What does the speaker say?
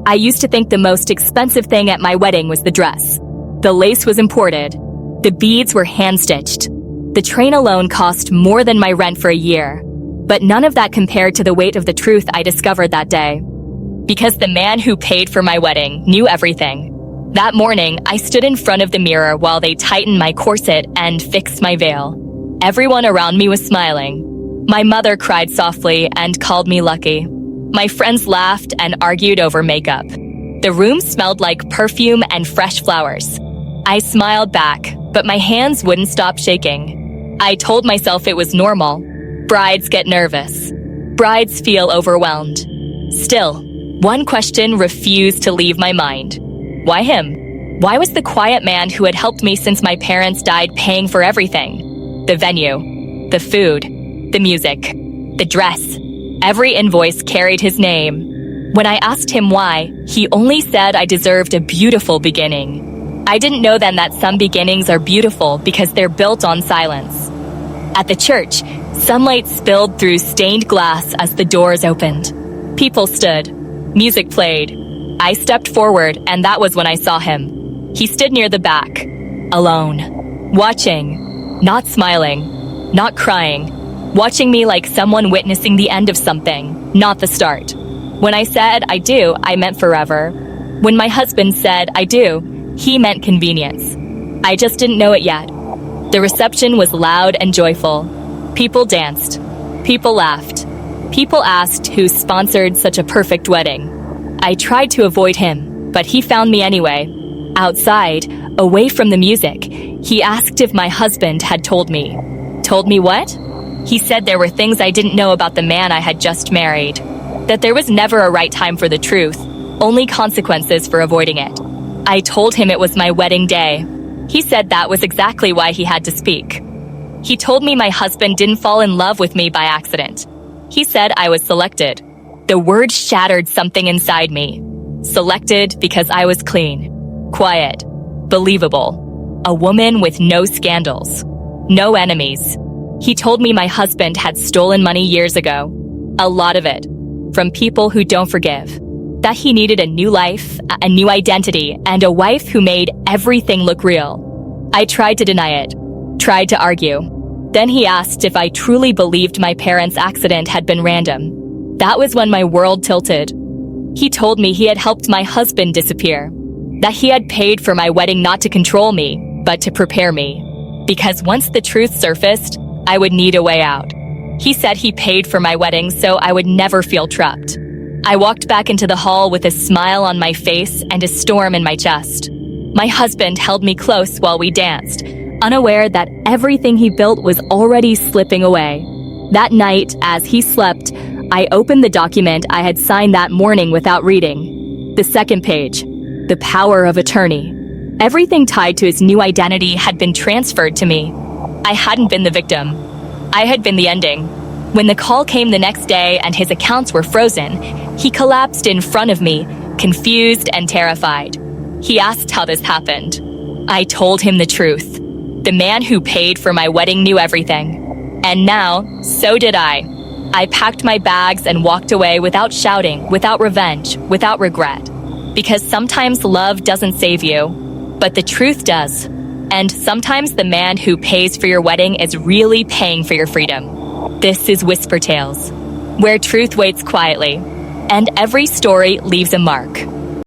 I used to think the most expensive thing at my wedding was the dress. The lace was imported. The beads were hand-stitched. The train alone cost more than my rent for a year. But none of that compared to the weight of the truth I discovered that day. Because the man who paid for my wedding knew everything. That morning, I stood in front of the mirror while they tightened my corset and fixed my veil. Everyone around me was smiling. My mother cried softly and called me lucky. My friends laughed and argued over makeup. The room smelled like perfume and fresh flowers. I smiled back, but my hands wouldn't stop shaking. I told myself it was normal. Brides get nervous. Brides feel overwhelmed. Still, one question refused to leave my mind. Why him? Why was the quiet man who had helped me since my parents died paying for everything? The venue, the food, the music, the dress. Every invoice carried his name. When I asked him why, he only said I deserved a beautiful beginning. I didn't know then that some beginnings are beautiful because they're built on silence. At the church, sunlight spilled through stained glass as the doors opened. People stood. Music played. I stepped forward, and that was when I saw him. He stood near the back, alone, watching, not smiling, not crying, watching me like someone witnessing the end of something, not the start. When I said I do, I meant forever. When my husband said I do, he meant convenience. I just didn't know it yet. The reception was loud and joyful. People danced. People laughed. People asked who sponsored such a perfect wedding. I tried to avoid him, but he found me anyway. Outside, away from the music, he asked if my husband had told me. Told me what? He said there were things I didn't know about the man I had just married. That there was never a right time for the truth, only consequences for avoiding it. I told him it was my wedding day. He said that was exactly why he had to speak. He told me my husband didn't fall in love with me by accident. He said I was selected. The word shattered something inside me. Selected because I was clean, quiet, believable. A woman with no scandals, no enemies. He told me my husband had stolen money years ago. A lot of it. From people who don't forgive. That he needed a new life, a new identity, and a wife who made everything look real. I tried to deny it. Tried to argue. Then he asked if I truly believed my parents' accident had been random. That was when my world tilted. He told me he had helped my husband disappear. That he had paid for my wedding not to control me, but to prepare me. Because once the truth surfaced, I would need a way out. He said he paid for my wedding so I would never feel trapped. I walked back into the hall with a smile on my face and a storm in my chest. My husband held me close while we danced, unaware that everything he built was already slipping away. That night, as he slept, I opened the document I had signed that morning without reading. The second page. The power of attorney. Everything tied to his new identity had been transferred to me. I hadn't been the victim. I had been the ending. When the call came the next day and his accounts were frozen, he collapsed in front of me, confused and terrified. He asked how this happened. I told him the truth. The man who paid for my wedding knew everything. And now, so did I. I packed my bags and walked away without shouting, without revenge, without regret. Because sometimes love doesn't save you, but the truth does. And sometimes the man who pays for your wedding is really paying for your freedom. This is Whisper Tales, where truth waits quietly, and every story leaves a mark.